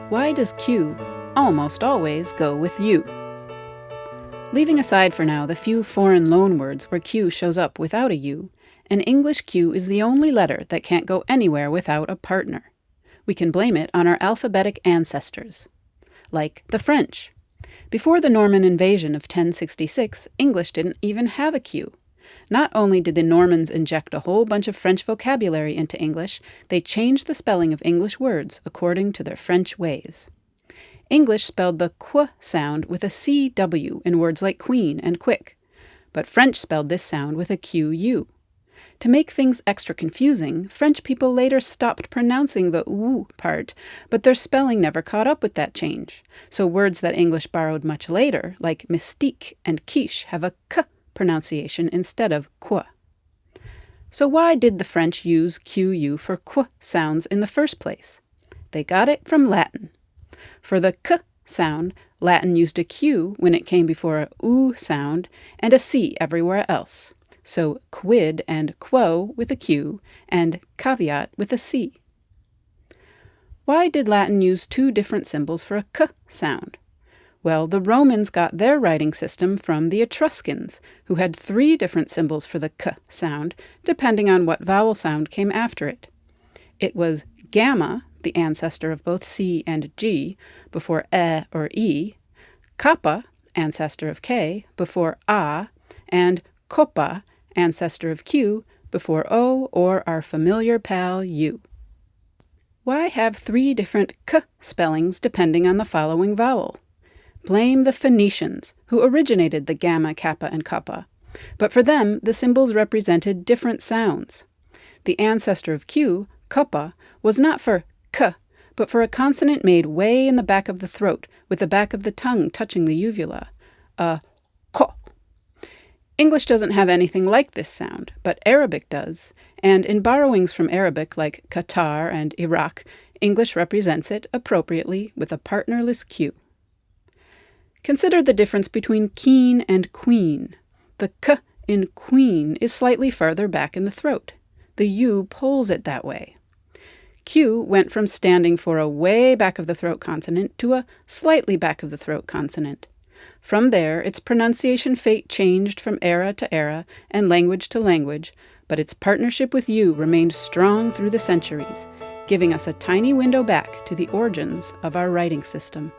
Why does Q almost always go with U? Leaving aside for now the few foreign loanwords where Q shows up without a U, an English Q is the only letter that can't go anywhere without a partner. We can blame it on our alphabetic ancestors. Like the French. Before the Norman invasion of 1066, English didn't even have a Q. Not only did the Normans inject a whole bunch of French vocabulary into English, they changed the spelling of English words according to their French ways. English spelled the qu sound with a CW in words like queen and quick, but French spelled this sound with a QU. To make things extra confusing, French people later stopped pronouncing the w part, but their spelling never caught up with that change. So words that English borrowed much later, like mystique and quiche, have a k pronunciation instead of qu. So why did the French use QU for qu sounds in the first place? They got it from Latin. For the k sound, Latin used a q when it came before a u sound and a c everywhere else. So quid and quo with a q and caveat with a c. Why did Latin use two different symbols for a k sound? Well, the Romans got their writing system from the Etruscans, who had three different symbols for the k sound, depending on what vowel sound came after it. It was gamma, the ancestor of both C and G, before E or E, kappa, ancestor of K, before A, and koppa, ancestor of Q, before O or our familiar pal U. Why have three different k spellings depending on the following vowel? Blame the Phoenicians, who originated the gamma, kappa, and kappa. But for them, the symbols represented different sounds. The ancestor of Q, koppa, was not for k, but for a consonant made way in the back of the throat, with the back of the tongue touching the uvula, a ko. English doesn't have anything like this sound, but Arabic does, and in borrowings from Arabic like Qatar and Iraq, English represents it appropriately with a partnerless Q. Consider the difference between keen and queen. The k in queen is slightly further back in the throat. The U pulls it that way. Q went from standing for a way back of the throat consonant to a slightly back of the throat consonant. From there, its pronunciation fate changed from era to era and language to language, but its partnership with U remained strong through the centuries, giving us a tiny window back to the origins of our writing system.